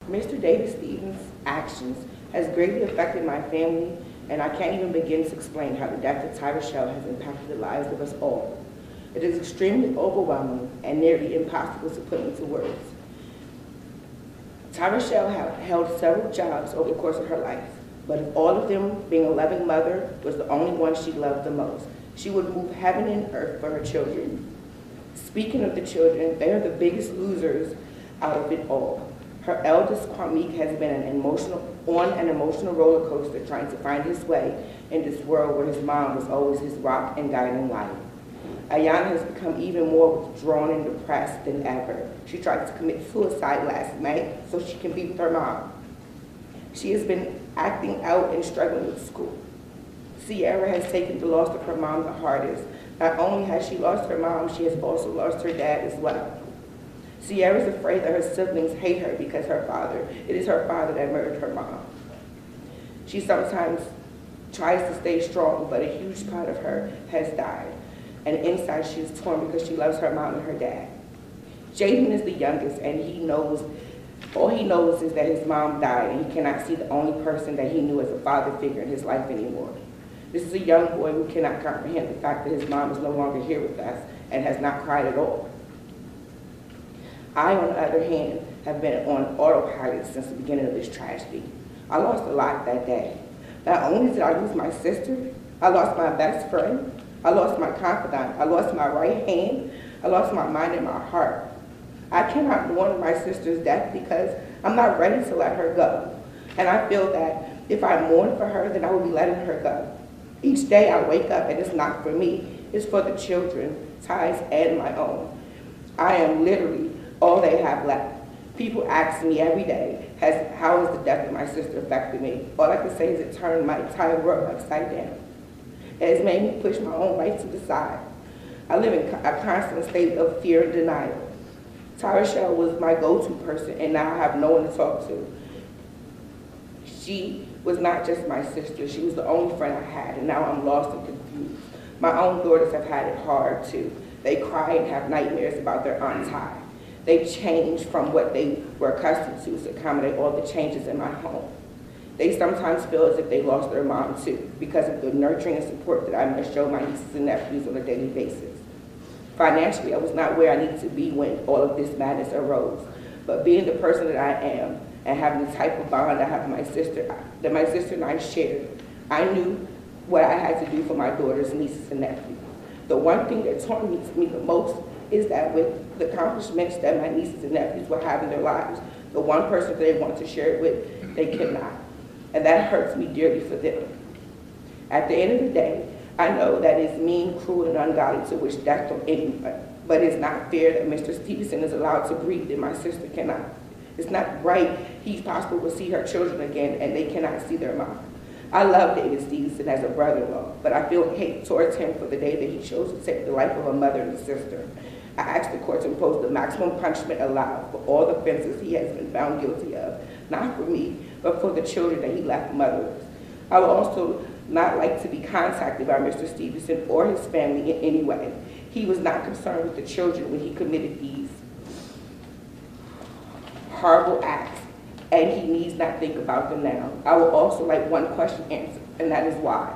Mr. David Stevenson's actions has greatly affected my family, and I can't even begin to explain how the death of Tyrochelle has impacted the lives of us all. It is extremely overwhelming and nearly impossible to put into words. Tyrochelle held several jobs over the course of her life, but of all of them, being a loving mother was the only one she loved the most. She would move heaven and earth for her children. Speaking of the children, they are the biggest losers out of it all. Her eldest, Kwame, has been on an emotional roller coaster trying to find his way in this world where his mom was always his rock and guiding light. Ayana has become even more withdrawn and depressed than ever. She tried to commit suicide last May so she can be with her mom. She has been acting out and struggling with school. Sierra has taken the loss of her mom the hardest. Not only has she lost her mom, she has also lost her dad as well. Sierra is afraid that her siblings hate her because it is her father that murdered her mom. She sometimes tries to stay strong, but a huge part of her has died. And inside she is torn because she loves her mom and her dad. Jaden is the youngest, and all he knows is that his mom died, and he cannot see the only person that he knew as a father figure in his life anymore. This is a young boy who cannot comprehend the fact that his mom is no longer here with us and has not cried at all. I, on the other hand, have been on autopilot since the beginning of this tragedy. I lost a lot that day. Not only did I lose my sister, I lost my best friend, I lost my confidant, I lost my right hand, I lost my mind and my heart. I cannot mourn my sister's death because I'm not ready to let her go. And I feel that if I mourn for her, then I will be letting her go. Each day I wake up and it's not for me, it's for the children, Ty's and my own. I am literally all they have left. People ask me every day, how has the death of my sister affected me? All I can say is it turned my entire world upside down. It has made me push my own life to the side. I live in a constant state of fear and denial. Tyrochelle was my go-to person, and now I have no one to talk to. She was not just my sister, she was the only friend I had, and now I'm lost and confused. My own daughters have had it hard too. They cry and have nightmares about their Aunt Ty. They changed from what they were accustomed to accommodate all the changes in my home. They sometimes feel as if they lost their mom too, because of the nurturing and support that I must show my nieces and nephews on a daily basis. Financially, I was not where I needed to be when all of this madness arose. But being the person that I am, and having the type of bond I have with my sister, that my sister and I shared, I knew what I had to do for my daughters, nieces, and nephews. The one thing that torments me the most is that with the accomplishments that my nieces and nephews will have in their lives, the one person that they want to share it with, they cannot. And that hurts me dearly for them. At the end of the day, I know that it's mean, cruel, and ungodly to wish death on anyone, but it's not fair that Mr. Stevenson is allowed to breathe and my sister cannot. It's not right he's possible to see her children again and they cannot see their mom. I love David Stevenson as a brother-in-law, but I feel hate towards him for the day that he chose to take the life of a mother and a sister. I asked the court to impose the maximum punishment allowed for all the offenses he has been found guilty of, not for me, but for the children that he left motherless. I would also not like to be contacted by Mr. Stevenson or his family in any way. He was not concerned with the children when he committed these horrible acts, and he needs not think about them now. I would also like one question answered, and that is why.